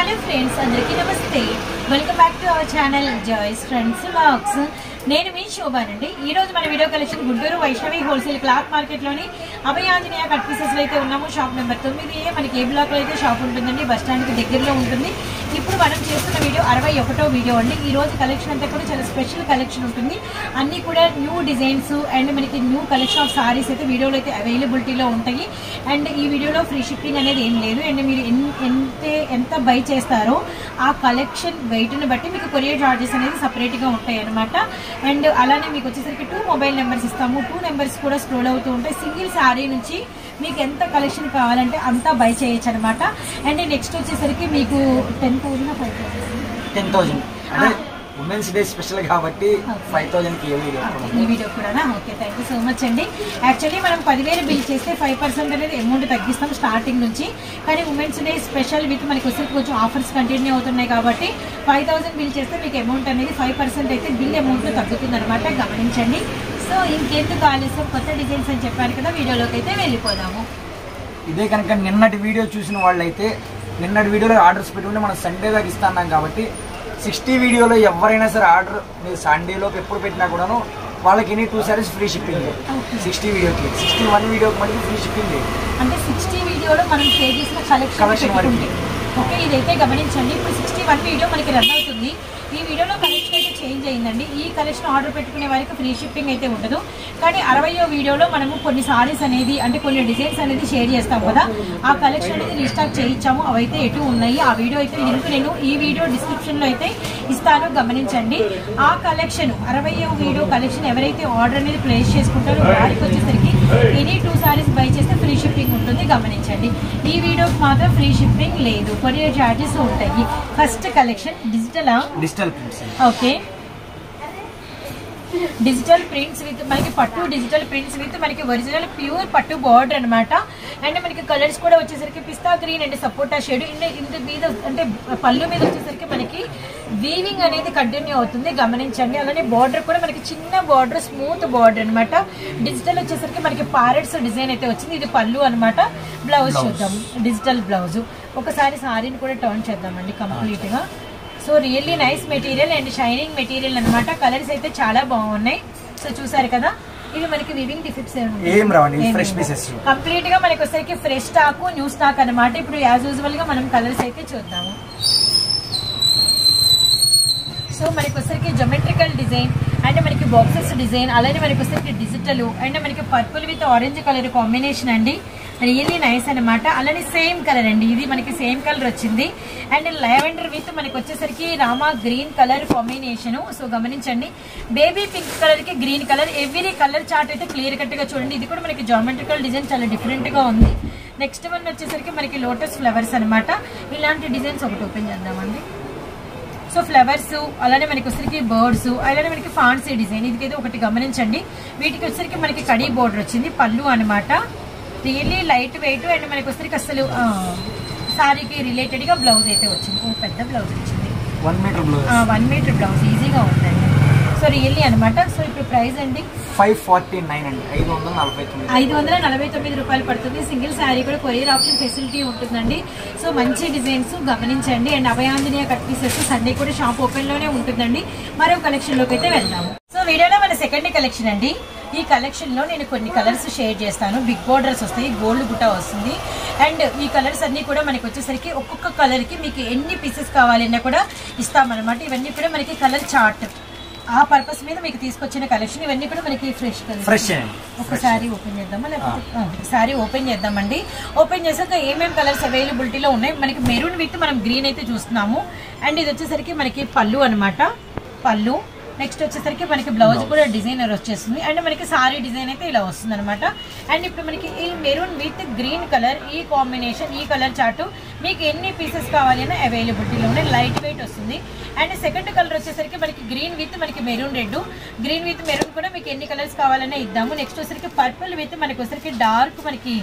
Hello friends अंदरिकी नमस्ते welcome back to our channel joys friends vlogs నేను మీ శోభానండి ఈ రోజు మన video collection Guntur Vaishnavi wholesale cloth market లోని అభయ ఆంజనేయ కట్ పీసెస్ లో అయితే ఉన్నాము షాప్ నెంబర్ 9 మనకి ఏ బ్లాక్ లో అయితే షాప్ ఉంటుందండి బస్ స్టాండ్ కి దగ్గరలో ఉంటుంది ఇప్పుడు మనం చేస్తున్న వీడియో 61వ వీడియో అండి ఈ రోజు కలెక్షన్ అంతా కూడా చాలా స్పెషల్ కలెక్షన్ ఉంటుంది అన్ని కూడా న్యూ డిజైన్స్ అండ్ మనకి న్యూ కలెక్షన్ ఆఫ్ సారీస్ అయితే వీడియోలో అయితే అవైలబిలిటీలో ఉంటాయి అండ్ ఈ వీడియోలో ఫ్రీ షిప్పింగ్ అనేది ఏం లేదు అండ్ మీరు ఎంత బై చేస్తారో ఆ కలెక్షన్ వెయిట్ ని బట్టి మీకు కొరియర్ చార్జెస్ అనేది సెపరేట్ గా ఉంటాయి అన్నమాట అండ్ అలానే మీకు వచ్చేసరికి 2 మొబైల్ నెంబర్స్ ఇస్తాము 2 నెంబర్స్ కూడా స్క్రోల్ అవుతూ ఉంటాయి సింగిల్ సారీ నుంచి మీకు ఎంత కలెక్షన్ కావాలంటే అంతా బై చేయొచ్చు అనమాట అండ్ నెక్స్ట్ వచ్చేసరికి మీకు 10,000 5,000 ఉమెన్స్ డే స్పెషల్ కాబట్టి 5000 కి ఈ వీడియో కూడా okay thank you so much అండి యాక్చువల్లీ మనం 10,000 బిల్ చేస్తే 5% అనేది అమౌంట్ తగ్గిస్తాం స్టార్టింగ్ నుంచి కానీ ఉమెన్స్ డే స్పెషల్ విత్ మనకి వచ్చేసరికి కొంచెం ఆఫర్స్ కంటిన్యూ అవుతున్నాయి కాబట్టి 5,000 బిల్ చేస్తే మీకు అమౌంట్ అనేది 5% అయితే బిల్ అమౌంట్ లో తగ్గుతుంది అనమాట గమనించండి సో ఇంకెందుకు ఆలస్యం కొత్త డిజైన్స్ అని చెప్పాను కదా వీడియోలోకి అయితే వెళ్ళిపోదాము ఇదే కనుక నిన్నటి వీడియో చూసిన వాళ్ళైతే నిన్నటి వీడియోలో ఆర్డర్స్ పెట్టుకుంటే మనం సండే దాకా ఇస్తున్నాం కాబట్టి 60 వీడియోలో ఎవరైనా సరే ఆర్డర్ మీరు సండేలోకి ఎప్పుడు పెట్టినా కూడాను వాళ్ళకి ఎనీ 2 సారీస్ ఫ్రీ షిప్పింగ్ 60 వీడియోకి 61 వీడియోకి మనకి ఫ్రీ షిప్పింగ్ అంటే 60 వీడియోలో మనం పే చేసిన కలెక్షన్ వరకు ఓకే ఇదైతే గమనించండి ఇప్పుడు 61 వీడియో మనకి రన్ అవుతుంది ఈ వీడియోలో కలెక్షన్ అయితే చేంజ్ అయిందండి ఈ కలెక్షన్ ఆర్డర్ పెట్టుకునే వారికి ఫ్రీ షిప్పింగ్ అయితే ఉండదు కానీ 60వ వీడియోలో మనము కొన్ని సారీస్ అనేది అంటే కొన్ని డిజైన్స్ అనేది షేర్ చేస్తాం కదా ఆ కలెక్షన్ అనేది రీస్టాక్ చేయించాము అవైతే ఎటు ఉన్నాయి ఆ వీడియో అయితే లింక్ నేను ఈ వీడియో డిస్క్రిప్షన్ లో అయితే ఇస్తాను గమనించండి ఆ కలెక్షన్ 60వ వీడియో కలెక్షన్ ఎవరైతే ఆర్డర్ అనేది ప్లేస్ చేసుకుంటారో వారికి వచ్చేసరికి ఎనీ 2 సారీస్ బై చేస్తే ఫ్రీ షిప్పింగ్ ఉంటుంది గమనించండి ఈ వీడియోకి మాత్రం ఫ్రీ షిప్పింగ్ లేదు కొరియర్ చార్జెస్ ఉంటాయి first collection digital prints okay digital prints with మనకి పట్టు డిజిటల్ ప్రింట్స్ విత్ మనకి ఒరిజినల్ ప్యూర్ పట్టు బార్డర్ అనమాట అండ్ మనకి కలర్స్ కూడా వచ్చేసరికి పిస్తా గ్రీన్ అండ్ సపోటా షేడ్ ఇంత మీద అంటే పళ్ళు మీద వచ్చేసరికి మనకి వీవింగ్ అనేది కంటిన్యూ అవుతుంది గమనించండి అలానే బార్డర్ కూడా మనకి చిన్న బార్డర్ స్మూత్ బార్డర్ అనమాట డిజిటల్ వచ్చేసరికి మనకి ప్యారెట్స్ డిజైన్ అయితే వచ్చింది ఇది పళ్ళు అనమాట బ్లౌజ్ చూద్దాం డిజిటల్ బ్లౌజ్ ఒకసారి సారీని కూడా టర్న్ చేద్దామండి కంప్లీట్ గా so really nice material and shining material అనమాట కలర్స్ అయితే చాలా బాగున్నాయి సో చూసారు కదా ఇవి మనకి వివింగ్ డిఫెక్ట్స్ కంప్లీట్ గా మనకి వచ్చేసరికి ఫ్రెష్ స్టాక్ న్యూ స్టాక్ అనమాట ఇప్పుడు యాజ్ యూజువల్ గా మనం కలర్స్ అయితే చూద్దాము సో మనకి వచ్చేసరికి జోమెట్రికల్ డిజైన్ అండ్ మనకి బాక్సెస్ డిజైన్ అలానే మనకి వచ్చేసరికి డిజిటల్ అండ్ మనకి purple with orange colour combination అండి రియల్లీ నైస్ అనమాట అలానే సేమ్ కలర్ అండి ఇది మనకి సేమ్ కలర్ వచ్చింది అండ్ లావెండర్ విత్ మనకి వచ్చేసరికి Rama green colour combination so గమనించండి బేబీ పింక్ కలర్ కి green colour every colour chart అయితే క్లియర్ కట్ గా చూడండి ఇది కూడా మనకి జామెట్రికల్ డిజైన్ చాలా డిఫరెంట్ గా ఉంది నెక్స్ట్ వన్ వచ్చేసరికి మనకి లోటస్ ఫ్లవర్స్ అనమాట ఇలాంటి డిజైన్స్ ఒకటి ఓపెన్ చేద్దామండి సో ఫ్లవర్స్ అలానే మనకి వచ్చరికి బర్డ్స్ అలానే మనకి ఫాన్సీ డిజైన్ ఇదికైతే ఒకటి గమనించండి వీటికి వచ్చరికి మనకి కడీ బోర్డర్ వచ్చింది పళ్ళు అనమాట రియల్లీ లైట్ వెయిట్ అండ్ మనకి వచ్చరికి అసలు సారీకి రిలేటెడ్ గా బ్లౌజ్ అయితే వచ్చింది పెద్ద బ్లౌజ్ వచ్చింది 1 మీటర్ బ్లౌజ్ ఈజీగా ఉందండి సో రియల్లీ అనమాట సో ఇప్పుడు ప్రైస్ అండి 549 అండి 549 రూపాయలు పడుతుంది సింగిల్ శారీ కూడా కొరియర్ ఆప్షన్ ఫెసిలిటీ ఉంటుందండి సో మంచి డిజైన్స్ గమనించండి and Abhaya Anjaneya cut pieces Sunday కూడా షాప్ ఓపెన్ లోనే ఉంటుందండి మరో కలెక్షన్ లోకి అయితే వెళ్దాము సో వీడియోలో మన సెకండ్ కలెక్షన్ అండి ఈ కలెక్షన్ లో నేను కొన్ని కలర్స్ షేర్ చేస్తాను బిగ్ బోర్డర్స్ వస్తాయి గోల్డ్ బుట్ట వస్తుంది అండ్ ఈ కలర్స్ అన్ని కూడా మనకి వచ్చేసరికి ఒక్కొక్క కలర్ కి మీకు ఎన్ని పీసెస్ కావాలన్నా కూడా ఇస్తామన్నమాట ఇవన్నీ కూడా మనకి కలర్ చార్ట్ ఆ పర్పస్ మీద మీకు తీసుకొచ్చిన కలెక్షన్ ఇవన్నీ కూడా మనకి ఫ్రెష్ ఒకసారి ఓపెన్ చేద్దామా లేకపోతే సారీ ఓపెన్ చేద్దామండి ఓపెన్ చేసాక ఏమేమి కలర్స్ అవైలబిలిటీలో ఉన్నాయి మనకి మెరూన్ విత్ మనం గ్రీన్ అయితే చూస్తున్నాము అండ్ ఇది వచ్చేసరికి మనకి పళ్ళు అనమాట పళ్ళు నెక్స్ట్ వచ్చేసరికి మనకి బ్లౌజ్ కూడా డిజైనర్ వచ్చేస్తుంది అండ్ మనకి సారీ డిజైన్ అయితే ఇలా వస్తుంది అనమాట అండ్ ఇప్పుడు మనకి ఈ మెరూన్ విత్ గ్రీన్ కలర్ ఈ కాంబినేషన్ ఈ కలర్ చార్ట్ మీకు ఎన్ని పీసెస్ కావాలన్నా అవైలబిలిటీలో ఉన్నాయి లైట్ వెయిట్ వస్తుంది అండ్ సెకండ్ కలర్ వచ్చేసరికి మనకి గ్రీన్ విత్ మనకి maroon red green with maroon కూడా మీకు ఎన్ని కలర్స్ కావాలన్నా ఇద్దాము నెక్స్ట్ వచ్చేసరికి పర్పుల్ విత్ మనకి వచ్చేసరికి డార్క్ మనకి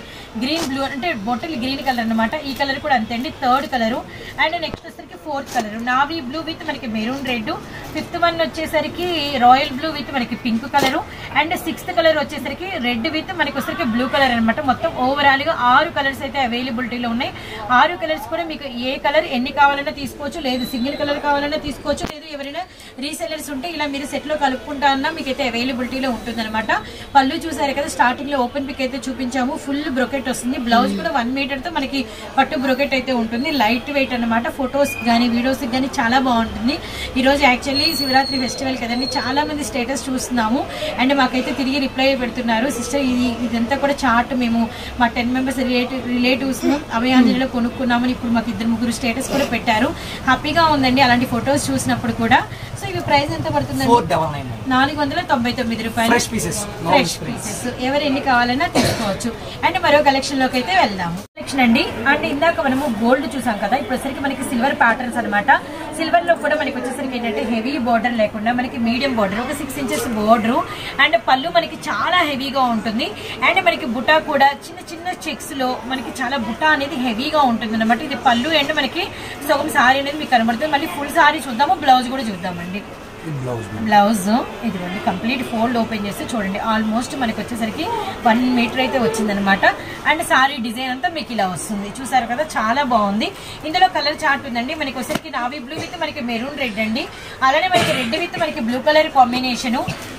గ్రీన్ బ్లూ అంటే బొట్టల్ గ్రీన్ కలర్ అనమాట ఈ కలర్ కూడా అంతే అండి థర్డ్ కలర్ అండ్ నెక్స్ట్ వచ్చేసరికి fourth colour navy blue with మనకి మెరూన్ రెడ్, ఫిఫ్త్ వన్ వచ్చేసరికి రాయల్ బ్లూ విత్ మనకి pink colour, and sixth colour వచ్చేసరికి రెడ్ విత్ మనకి వచ్చేసరికి బ్లూ కలర్ అనమాట. మొత్తం ఓవరాల్ గా 6 కలర్స్ అయితే అవైలబిలిటీలో ఉన్నాయి. 6 కలర్స్ కూడా మీకు ఏ కలర్ ఎన్ని కావాలన్నా తీసుకోవచ్చు, లేదు సింగిల్ కలర్ కావాలన్నా తీసుకోవచ్చు, లేదు ఎవరైనా రీసెలర్స్ ఉంటే ఇలా మీరు సెట్ లో కలుపుకుంటా అన్నా మీకైతే అవైలబిలిటీలో ఉంటుంది అనమాట. పళ్ళు చూసారు కదా, స్టార్టింగ్ లో ఓపెన్ పిక్ అయితే చూపించాము, ఫుల్ బ్రొకెట్ వస్తుంది. బ్లౌజ్ కూడా 1 మీటర్ తో మనకి పట్టు బ్రొకెట్ అయితే ఉంటుంది. లైట్ వెయిట్ అనమాట. ఫొటోస్ గానీ వీడియోస్ గానీ చాలా బాగుంటుంది. ఈ రోజు యాక్చువల్లీ శివరాత్రి ఫెస్టివల్ కదండి, చాలా మంది స్టేటస్ చూస్తున్నాము అండ్ మాకైతే తిరిగి రిప్లై పెడుతున్నారు, సిస్టర్ ఇదంతా కూడా చార్ట్ మేము మా 10 మెంబర్స్ రిలేటివ్స్ అభయాంజలిలో కొనుక్కున్నామని ఇప్పుడు మాకు 2-3 స్టేటస్ కూడా పెట్టారు. హ్యాపీగా ఉందండి అలాంటి ఫొటోస్ చూసినప్పుడు కూడా. సో ఇవి ప్రైస్ ఎంత పడుతుందండి? 499 రూపాయలు. Fresh pieces. ఎవరు ఎన్ని కావాలన్నా తీసుకోవచ్చు. అండ్ మరో కలెక్షన్ లోకి అయితే వెళ్దాము. కలెక్షన్ అండి, అండ్ ఇందాక మనము గోల్డ్ చూసాం కదా, ఇప్పుడు వచ్చేసరికి మనకి సిల్వర్ ప్యాటర్న్స్ అనమాట. సిల్వర్ లో కూడా మనకి వచ్చేసరికి ఏంటంటే హెవీ బార్డర్ లేకుండా మనకి మీడియం బార్డర్, ఒక 6 ఇంచెస్ బార్డర్, అండ్ పళ్ళు మనకి చాలా హెవీగా ఉంటుంది. అండ్ మనకి బుటా కూడా చిన్న చిన్న చెక్స్ లో మనకి చాలా బుటా అనేది హెవీగా ఉంటుంది అనమాట. ఇది పళ్ళు అండ్ మనకి సగం సారీ అనేది మీకు కనబడుతుంది. మళ్ళీ ఫుల్ సారీ చూద్దాము, బ్లౌజ్ కూడా చూద్దామండి. బ్లౌజ్ ఇదిగోండి కంప్లీట్ ఫోల్డ్ ఓపెన్ చేస్తే చూడండి, ఆల్మోస్ట్ మనకి వచ్చేసరికి 1 మీటర్ అయితే వచ్చిందనమాట. అండ్ సారీ డిజైన్ అంతా మీకు ఇలా వస్తుంది, చూసారు కదా, చాలా బాగుంది. ఇందులో కలర్ చార్ట్ ఉందండి. మనకి వచ్చేసరికి నావీ బ్లూ విత్ మనకి మెరూన్ రెడ్ అండి, అలానే మనకి రెడ్ విత్ మనకి బ్లూ కలర్ కాంబినేషన్,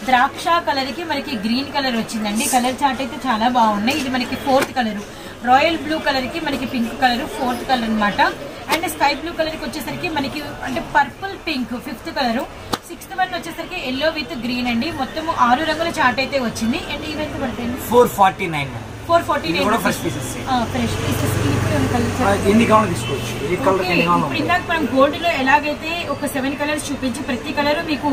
ద్రాక్ష కలర్ కి మనకి గ్రీన్ కలర్ వచ్చిందండి. కలర్ చార్ట్ అయితే చాలా బాగున్నాయి. ఇది మనకి 4th colour, royal blue colour కి మనకి పింక్ కలర్ 4th కలర్ అనమాట. అండ్ స్కై బ్లూ కలర్ కి వచ్చేసరికి మనకి అంటే purple pink 5th colour, 6th one వచ్చేసరికి ఎల్లో విత్ గ్రీన్ అండి. మొత్తం 6 రంగుల చార్ట్ అయితే వచ్చింది. అండ్ ఈవెంట్ పడుతుంది 449. Fresh pieces. ఇప్పుడు ఇందాక మనం గోల్డ్ లో ఎలాగైతే ఒక 7 కలర్స్ చూపించి ప్రతి కలర్ మీకు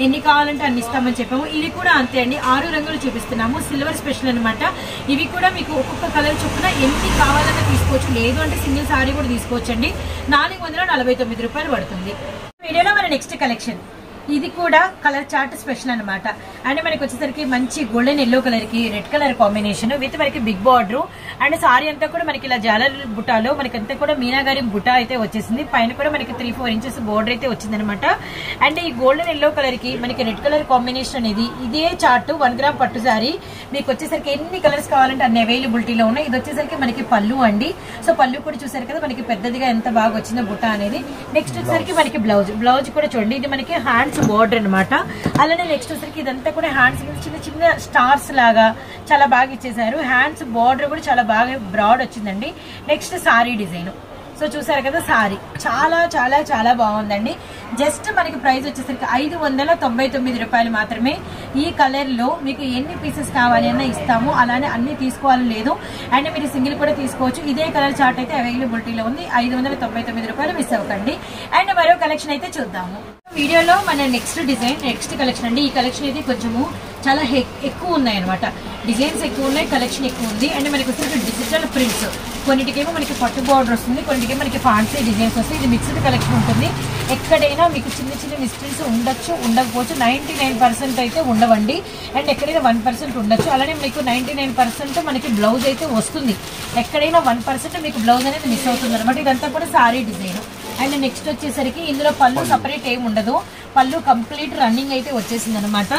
ఎన్ని కావాలంటే అన్ని ఇస్తామని చెప్పాము, ఇది కూడా అంతే అండి. 6 రంగులు చూపిస్తున్నాము, సిల్వర్ స్పెషల్ అనమాట. ఇవి కూడా మీకు ఒక్కొక్క కలర్ చొప్పున ఎన్ని కావాలన్నా తీసుకోవచ్చు, లేదు అంటే సింగిల్ సారీ కూడా తీసుకోవచ్చు అండి. 449 రూపాయలు పడుతుంది. వీడియోలో మన నెక్స్ట్ కలెక్షన్, ఇది కూడా కలర్ చార్ట్ స్పెషల్ అనమాట. అండ్ మనకి వచ్చేసరికి మంచి గోల్డెన్ ఎల్లో కలర్ కి రెడ్ కలర్ కాంబినేషన్ విత్ మనకి బిగ్ బార్డర్, అండ్ సారీ అంతా కూడా మనకి ఇలా జాలర్ బుటాలో మనకి అంతా కూడా మీనాగారి బుటా అయితే వచ్చేసింది. పైన కూడా మనకి 3-4 ఇంచెస్ బోర్డర్ అయితే వచ్చింది అనమాట. అండ్ ఈ గోల్డెన్ ఎల్లో కలర్ కి మనకి రెడ్ కలర్ కాంబినేషన్ అనేది ఇదే చార్ట్ 1 గ్రామ్ పట్టు సారీ మీకు వచ్చేసరికి ఎన్ని కలర్స్ కావాలంటే అన్ని అవైలబిలిటీలో ఉన్నాయి. ఇది వచ్చేసరికి మనకి పళ్ళు అండి. సో పళ్ళు కూడా చూసారు కదా మనకి పెద్దదిగా ఎంత బాగా వచ్చిందో బుటా అనేది. నెక్స్ట్ వచ్చేసరికి మనకి బ్లౌజ్ కూడా చూడండి, ఇది మనకి హ్యాండ్స్ బోర్డర్ అనమాట. అలానే నెక్స్ట్ వచ్చేసరికి ఇదంతా కూడా హ్యాండ్స్ చిన్న చిన్న స్టార్స్ లాగా చాలా బాగా ఇచ్చేసారు. హ్యాండ్స్ బోర్డర్ కూడా చాలా బాగా బ్రాడ్ వచ్చిందండి. నెక్స్ట్ సారీ డిజైన్, సో చూసారు కదా, సారీ చాలా చాలా చాలా బాగుందండి. జస్ట్ మనకి ప్రైస్ వచ్చేసరికి 599 రూపాయలు మాత్రమే. ఈ కలర్ లో మీకు ఎన్ని పీసెస్ కావాలి అన్నా ఇస్తాము, అలానే అన్ని తీసుకోవాలని లేదు. అండ్ మీరు సింగిల్ కూడా తీసుకోవచ్చు. ఇదే కలర్ చార్ట్ అయితే అవైలబిలిటీలో ఉంది. 599 రూపాయలు మిస్ అవ్వకండి. అండ్ మరో కలెక్షన్ అయితే చూద్దాము. వీడియోలో మన నెక్స్ట్ డిజైన్, నెక్స్ట్ కలెక్షన్ అండి. ఈ కలెక్షన్ అయితే కొంచెము చాలా ఎక్కువ ఉన్నాయి అనమాట, డిజైన్స్ ఎక్కువ ఉన్నాయి, కలెక్షన్ ఎక్కువ ఉంది. అండ్ మనకి వచ్చేసి డిజిటల్ ప్రింట్స్, కొన్నిటికేమో మనకి పట్టు బార్డర్ వస్తుంది, కొన్నిటికేమో మనకి ఫ్యాన్సీ డిజైన్స్ వస్తాయి. ఇది మిక్స్డ్ కలెక్షన్ ఉంటుంది. ఎక్కడైనా మీకు చిన్న చిన్న మిస్టేక్స్ ఉండొచ్చు, ఉండకపోవచ్చు. 99% అయితే ఉండవండి. అండ్ ఎక్కడైనా 1% ఉండొచ్చు. అలానే మీకు 99% మనకి బ్లౌజ్ అయితే వస్తుంది. ఎక్కడైనా 1% మీకు బ్లౌజ్ అనేది మిస్ అవుతుంది అనమాట. ఇదంతా కూడా సారీ డిజైన్. అండ్ నెక్స్ట్ వచ్చేసరికి ఇందులో పళ్ళు సపరేట్ ఏమి ఉండదు, పళ్ళు కంప్లీట్ రన్నింగ్ అయితే వచ్చేసింది అనమాట.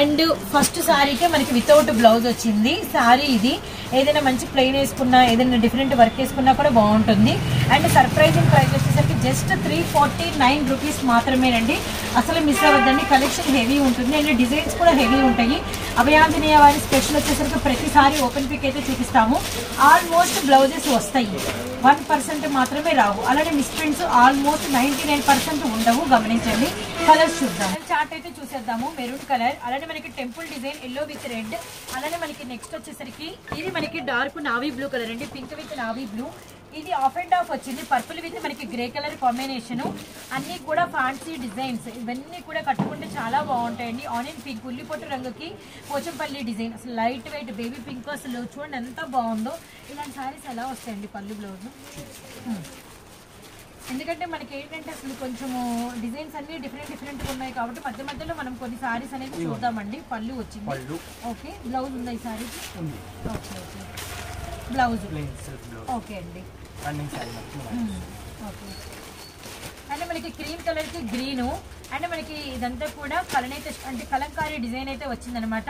అండ్ ఫస్ట్ సారీకే మనకి వితౌట్ బ్లౌజ్ వచ్చింది సారీ. ఇది ఏదైనా మంచి ప్లెయిన్ వేసుకున్నా, ఏదైనా డిఫరెంట్ వర్క్ వేసుకున్నా కూడా బాగుంటుంది. అండ్ సర్ప్రైజింగ్ ప్రైస్ వచ్చేసరికి జస్ట్ 349 రూపీస్ మాత్రమేనండి. అసలు మిస్ అవ్వద్దండి, కలెక్షన్ హెవీ ఉంటుంది అండ్ డిజైన్స్ కూడా హెవీ ఉంటాయి. అభయాంజనేయ వారి స్పెషల్ వచ్చేసరికి ప్రతిసారి ఓపెన్ పిక్ అయితే చూపిస్తాము. ఆల్మోస్ట్ బ్లౌజెస్ వస్తాయి, 1% మాత్రమే రావు. అలానే మిస్ప్రింట్స్ ఆల్మోస్ట్ 99% ఉండవు, గమనించండి. కలర్స్ చూద్దాం. చార్ట్ అయితే చూసేద్దాము. మెరూన్ కలర్, అలానే మనకి temple design yellow with red. అలానే మనకి నెక్స్ట్ వచ్చేసరికి ఇది మనకి డార్క్ నావీ బ్లూ కలర్ అండి, పింక్ విత్ నావీ బ్లూ. ఇది ఆఫ్ అండ్ ఆఫ్ వచ్చింది, పర్పుల్ విత్ మనకి గ్రే కలర్ కాంబినేషన్. అన్ని కూడా ఫ్యాన్సీ డిజైన్స్, ఇవన్నీ కూడా కట్టుకుంటే చాలా బాగుంటాయండి. ఆనియన్ పింక్, ఉల్లిపొట్టు రంగుకి పోచంపల్లి డిజైన్, అసలు లైట్ వెయిట్ బేబీ పింక్. అసలు చూడండి ఎంత బాగుందో. ఇలాంటి సారీస్ ఎలా వస్తాయండి పళ్ళు బ్లౌజ్, ఎందుకంటే మనకి ఏంటంటే అసలు కొంచెము డిజైన్స్ అన్ని డిఫరెంట్గా ఉన్నాయి కాబట్టి మధ్య మధ్యలో మనం కొన్ని సారీస్ అనేది చూద్దామండి. పళ్ళు వచ్చింది, ఓకే. బ్లౌజ్ ఉందా ఈ సారీకి? ఓకే ఓకే, బ్లౌజ్ ఓకే అండి, ఓకే. మనకి క్రీమ్ కలర్ కి గ్రీను అండ్ మనకి ఇదంతా కూడా కలనైతే అంటే కలంకారీ డిజైన్ అయితే వచ్చిందనమాట.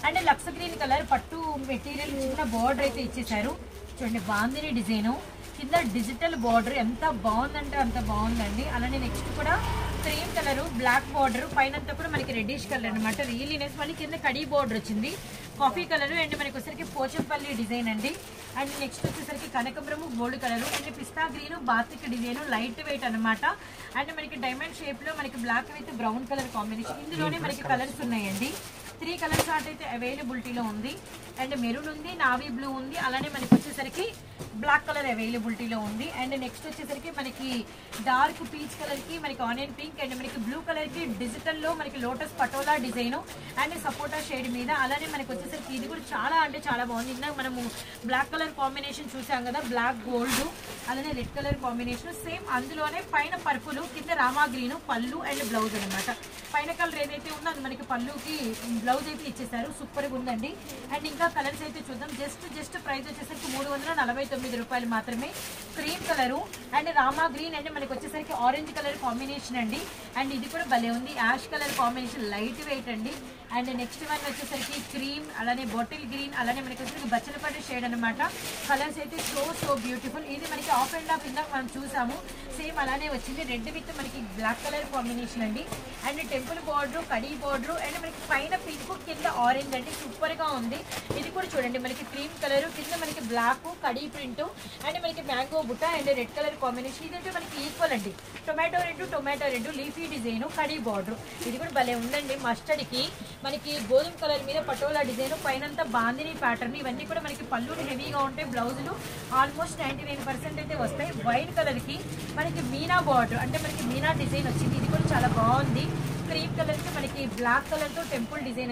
అండ్ లక్స్ గ్రీన్ కలర్ పట్టు మెటీరియల్ చిన్న బార్డర్ అయితే ఇచ్చేసారు. చూడండి బాందిని డిజైను, కింద డిజిటల్ బార్డర్ ఎంత బాగుందంటే అంత బాగుందండి. అలానే నెక్స్ట్ కూడా క్రీమ్ కలర్ బ్లాక్ బార్డర్, పైన అంతా కూడా మనకి రెడ్డిష్ కలర్ అనమాట. Really nice. మళ్ళీ కింద కడీ బార్డర్ వచ్చింది, కాఫీ కలర్ అండ్ మనకి వచ్చేసరికి పోచంపల్లి డిజైన్ అండి. అండ్ నెక్స్ట్ వచ్చేసరికి కనకబ్రహ్మ gold colour and pista green batik design light weight అనమాట. అండ్ మనకి డైమండ్ షేప్ లో మనకి black with brown colour combination. ఇందులోనే మనకి కలర్స్ ఉన్నాయండి. 3 కలర్ చార్ట్ అయితే అవైలబిలిటీలో ఉంది. అండ్ మెరూన్ ఉంది, నావీ బ్లూ ఉంది, అలానే మనకి వచ్చేసరికి బ్లాక్ కలర్ అవైలబిలిటీలో ఉంది. అండ్ నెక్స్ట్ వచ్చేసరికి మనకి డార్క్ పీచ్ కలర్ కి మనకి ఆనియన్ పింక్ అండ్ మనకి బ్లూ కలర్ కి డిజిటల్ లో మనకి lotus patola design and sapota shade మీద. అలానే మనకి వచ్చేసరికి ఇది కూడా చాలా అంటే చాలా బాగుంది. ఇందాక మనము బ్లాక్ కలర్ కాంబినేషన్ చూసాం కదా, బ్లాక్ గోల్డ్ అలానే రెడ్ కలర్ కాంబినేషన్ సేమ్. అందులోనే పైన పర్పుల్, కింద రామా గ్రీన్ పళ్ళు అండ్ బ్లౌజ్ అనమాట. పైన కలర్ ఏదైతే ఉందో అది మనకి పళ్ళుకి బ్లౌజ్ అయితే ఇచ్చేసారు. సూపర్ గా ఉందండి. అండ్ ఇంకా కలర్స్ అయితే చూద్దాం. జస్ట్ ప్రైస్ వచ్చేసరికి 349 రూపాయలు మాత్రమే. Cream colour and Rama green and మనకి వచ్చేసరికి ఆరెంజ్ కలర్ కాంబినేషన్ అండి. అండ్ ఇది కూడా భలే ఉంది, ash colour combination light weight అండి. అండ్ నెక్స్ట్ వన్ వచ్చేసరికి క్రీమ్ అలానే బాటిల్ గ్రీన్ అలానే మనకి వచ్చేసరికి బచ్చలపల్లి షేడ్ అనమాట. కలర్స్ అయితే సో బ్యూటిఫుల్. ఇది మనకి ఆఫ్ అండ్ ఆఫ్ ఇందాక మనం చూసాము, సేమ్ అలానే వచ్చింది. రెడ్ విత్ మనకి బ్లాక్ కలర్ కాంబినేషన్ అండి. And temple border, khadi border and మనకి పైన పింక్ కింద ఆరెంజ్ అండి. సూపర్ గా ఉంది. ఇది కూడా చూడండి మనకి క్రీమ్ కలర్, కింద మనకి బ్లాక్ కడీ ప్రింట్ అండ్ మనకి మ్యాంగో బుట్ట అండ్ రెడ్ కలర్ కాంబినేషన్. ఇదైతే మనకి ఈక్వల్ అండి. Tomato red leafy design khadi border. ఇది కూడా భలే ఉందండి. మస్టర్డ్ కి మనకి గోధుమ కలర్ మీద పటోలా డిజైన్, పైనంతా బాందిని ప్యాటర్న్. ఇవన్నీ కూడా మనకి పళ్ళులు హెవీగా ఉంటాయి. బ్లౌజులు ఆల్మోస్ట్ 99% అయితే వస్తాయి. వైట్ కలర్ కి మనకి మీనా బార్డర్ అంటే మనకి మీనా డిజైన్ వచ్చింది. ఇది కూడా చాలా బాగుంది. క్రీమ్ కలర్ కి మనకి బ్లాక్ కలర్ తో టెంపుల్ డిజైన్.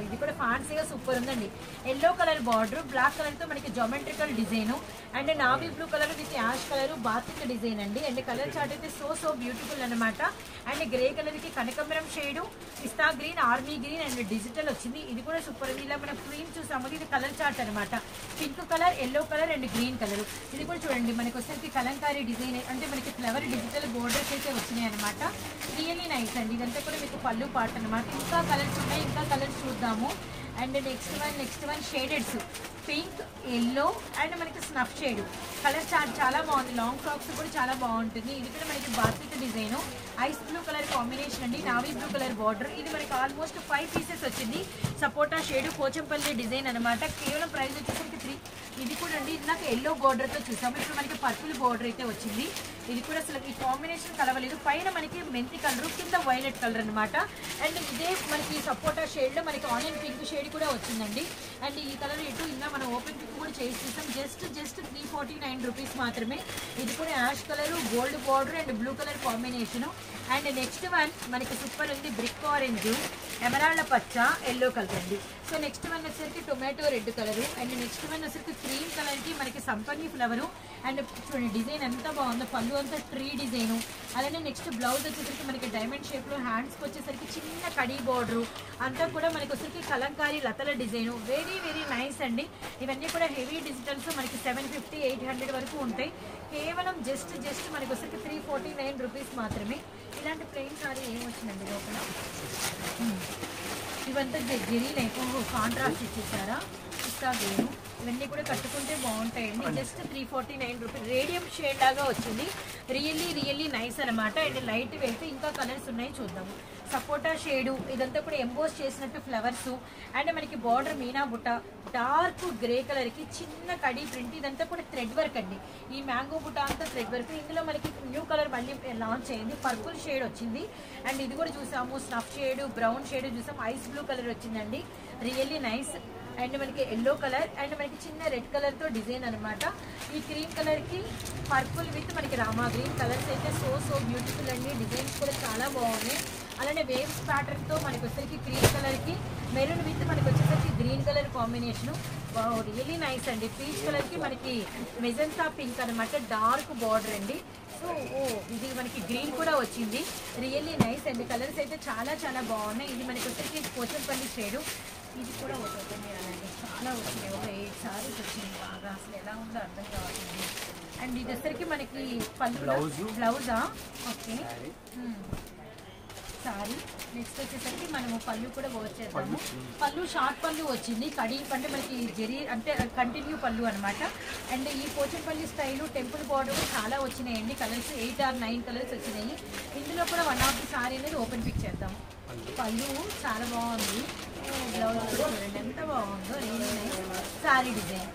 ఇది కూడా ఫ్యాన్సీగా సూపర్ ఉందండి. Yellow colour border, black colour తో మనకి geometrical design and navy blue colour with ash colour batik design అండి. అండ్ కలర్ చార్ట్ అయితే సో బ్యూటిఫుల్ అనమాట. అండ్ గ్రే కలర్ కి కనకమరం shade, pista green, army green and digital వచ్చింది. ఇది కూడా సూపర్ ఉంది. ఇలా మనం క్రీమ్ చూసాము, ఇది కలర్ చార్ట్ అనమాట. Pink colour, yellow colour and green colour. ఇది కూడా చూడండి మనకి వచ్చేసరికి కలంకారీ డిజైన్ అంటే మనకి ఫ్లవర్ డిజిటల్ బోర్డర్స్ అయితే వచ్చినాయి అనమాట. రియల్లీ నైస్ అండి. ఇదంతా కూడా మీకు పళ్ళు పాట అనమాట. ఇంకా కలర్స్ ఉన్నాయి, ఇంకా కలర్స్ చూద్దాము. And next one షేడెడ్స్ pink, yellow and మనకి స్నఫ్ షేడ్. కలర్ చార్ట్ చాలా బాగుంది. లాంగ్ ఫ్రాక్స్ కూడా చాలా బాగుంటుంది. ఇది కూడా మనకి batik design, ice blue colour combination అండి. Navy blue colour border. ఇది మనకి ఆల్మోస్ట్ 5 పీసెస్ వచ్చింది. సపోటా షేడ్ పోచంపల్లి డిజైన్ అనమాట. కేవలం ప్రైస్ వచ్చేసరికి 3. ఇది కూడా అండి ఇందాక ఎల్లో బార్డర్ తో చూసాము, ఇప్పుడు మనకి పర్పుల్ బార్డర్ అయితే వచ్చింది. ఇది కూడా అసలు ఈ కాంబినేషన్ కలవలేదు. పైన మనకి మెంతి కలర్, కింద వైలెట్ కలర్ అనమాట. అండ్ ఇదే మనకి సపోటా షేడ్ లో మనకి ఆనియన్ పింక్ షేడ్ కూడా వచ్చిందండి. అండ్ ఈ కలర్ ఇటు ఇంకా మనం ఓపెన్ పిక్ కూడా చేసి చూసాం. జస్ట్ 349 రూపీస్ మాత్రమే. ఇది కూడా ash colour, gold border and blue colour combination. And next one మనకి సూపర్ ఉంది, బ్రిక్ ఆరెంజ్, ఎమరాల్డ్ పచ్చ, ఎల్లో కలర్ అండి. సో నెక్స్ట్ వన్ వచ్చేసరికి tomato red colour. And next one వచ్చేసరికి క్రీమ్ కలర్ కి మనకి సంపంగి ఫ్లవర్. అండ్ చూడండి డిజైన్ ఎంత బాగుందో, పళ్ళు అంతా ట్రీ డిజైన్. అలానే నెక్స్ట్ బ్లౌజ్ వచ్చేసరికి మనకి డైమండ్ షేప్ లో, హ్యాండ్స్ కి వచ్చేసరికి చిన్న కడీ బార్డర్, అంతా కూడా మనకి వచ్చేసరికి కలంకారీ లతల డిజైన్. వెరీ నైస్ అండి. ఇవన్నీ కూడా హెవీ డిజిటల్స్ మనకి 750, 800 వరకు ఉంటాయి. కేవలం జస్ట్ మనకి వచ్చేసరికి 349 రూపీస్ మాత్రమే. ఇలాంటి ప్లెయిన్ సారీ ఏమొచ్చిందండి లోపల, ఇవంతా జెరీలు ఎక్కువ కాంట్రాస్ట్ ఇచ్చేసారా, ఇస్తా గ్రీన్. ఇవన్నీ కూడా కట్టుకుంటే బాగుంటాయండి. Just 349 rupees. రేడియం షేడ్ లాగా వచ్చింది. రియల్లీ నైస్ అనమాట. And light weight. ఇంకా కలర్స్ ఉన్నాయి చూద్దాము. సపోటా షేడు, ఇదంతా కూడా ఎంబోస్ చేసినట్టు ఫ్లవర్స్ అండ్ మనకి బార్డర్ మీనా బుట్ట, డార్క్ గ్రే కలర్ కి చిన్న కడీ ప్రింట్. ఇదంతా కూడా థ్రెడ్ వర్క్ అండి. ఈ మ్యాంగో బుట్ట అంతా థ్రెడ్ వర్క్. ఇందులో మనకి న్యూ కలర్ మళ్ళీ లాంచ్ అయింది, పర్పుల్ షేడ్ వచ్చింది. అండ్ ఇది కూడా చూసాము, స్నఫ్ షేడ్, బ్రౌన్ షేడ్ చూసాము, ఐస్ బ్లూ కలర్ వచ్చిందండి. Really nice. అండ్ మనకి ఎల్లో కలర్ అండ్ మనకి చిన్న రెడ్ కలర్ తో డిజైన్ అనమాట. ఈ క్రీమ్ కలర్ కి పర్పుల్ విత్ మనకి రామా గ్రీన్ కలర్స్ అయితే సో బ్యూటిఫుల్ అండి. డిజైన్స్ కూడా చాలా బాగున్నాయి. అలానే వేవ్స్ ప్యాటర్న్ తో మనకి వచ్చేసరికి క్రీమ్ కలర్ కి మెరూన్ విత్ మనకి వచ్చేసరికి green colour combination. Really nice అండి. పీచ్ కలర్ కి మనకి మెజంతా పింక్ అనమాట, డార్క్ బార్డర్ అండి. సో ఇది మనకి గ్రీన్ కూడా వచ్చింది. రియల్లీ నైస్ అండి. కలర్స్ అయితే చాలా బాగున్నాయి. ఇది మనకి వచ్చేసరికి పోచంపల్లి షేడు. ఇది కూడా ఓపెన్ చేయాలండి. చాలా వచ్చినాయి, ఒక 8 సారీస్ వచ్చినాయి బాగా, అసలు ఎలా ఉందో అర్థం కావట్లేదు. అండ్ ఇది వచ్చరికి మనకి పళ్ళు బ్లౌజా, ఓకే సారీ. నెక్స్ట్ వచ్చేసరికి మనము పళ్ళు కూడా వచ్చేద్దాము. పళ్ళు షార్ట్ పళ్ళు వచ్చింది, కడి అంటే మనకి జరీ అంటే కంటిన్యూ పళ్ళు అనమాట. అండ్ ఈ పోచంపల్లి స్టైలు టెంపుల్ బార్డర్ చాలా వచ్చినాయండి. కలర్స్ 8 or 9 కలర్స్ వచ్చినాయి. ఇందులో కూడా వన్ ఆఫ్ ది సారీ అనేది ఓపెన్ పిక్ చేద్దాం. పళ్ళు చాలా బాగుంది, బ్లౌజ్ చూడండి ఎంత బాగుందో, రియల్లీ నైస్ సారీ డిజైన్.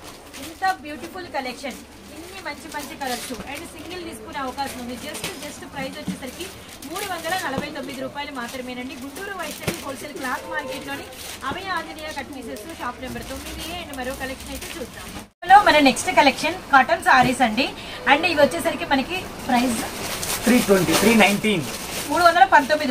ఇంత బ్యూటిఫుల్ కలెక్షన్, ఇన్ని మంచి మంచి కలర్స్. అండ్ సింగిల్ తీసుకునే అవకాశం ఉంది. జస్ట్ ప్రైస్ వచ్చేసరికి 349 రూపాయలు మాత్రమేనండి. గుంటూరు వైష్ణవి హోల్సేల్ క్లాత్ మార్కెట్లోని Abhaya Anjaneya cut pieces shop number 9. And మరో కలెక్షన్ అయితే చూద్దాము. మన నెక్స్ట్ కలెక్షన్ కాటన్ సారీస్ అండి. అండ్ ఇవి వచ్చేసరికి మనకి ప్రైస్ 319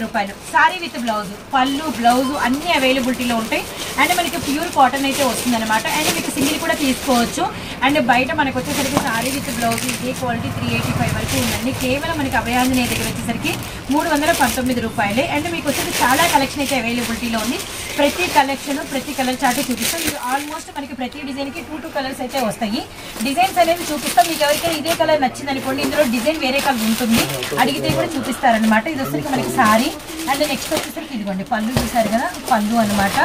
రూపాయలు. సారీ విత్ బ్లౌజ్, పళ్ళు బ్లౌజ్ అన్ని అవైలబిలిటీలో ఉంటాయి. అండ్ మనకి ప్యూర్ కాటన్ అయితే వస్తుంది అనమాట. అండ్ మీకు సింగిల్ కూడా తీసుకోవచ్చు. అండ్ బయట మనకు వచ్చేసరికి సారీ విత్ బ్లౌజ్ ఇదే క్వాలిటీ 385 వరకు ఉందండి. కేవలం మనకి అభయాంజనేయ దగ్గర వచ్చేసరికి 319 రూపాయలే. అండ్ మీకు వచ్చేసి చాలా కలెక్షన్ అయితే అవైలబిలిటీలో ఉంది. ప్రతి కలెక్షన్ ప్రతి కలర్ చార్ట్ చూపిస్తాం. మీరు ఆల్మోస్ట్ మనకి ప్రతి డిజైన్కి 2 కలర్స్ అయితే వస్తాయి. డిజైన్స్ అనేవి చూపిస్తాం. మీకు ఎవరికైనా ఇదే కలర్ నచ్చింది అనుకోండి, ఇందులో డిజైన్ వేరే కలర్ ఉంటుంది, అడిగితే కూడా చూపిస్తారనమాట. ఇది వచ్చేసరికి మనకి సారీ. అండ్ నెక్స్ట్ వచ్చేసరికి ఇదిగోండి పళ్ళు చూసారు కదా, పళ్ళు అనమాట.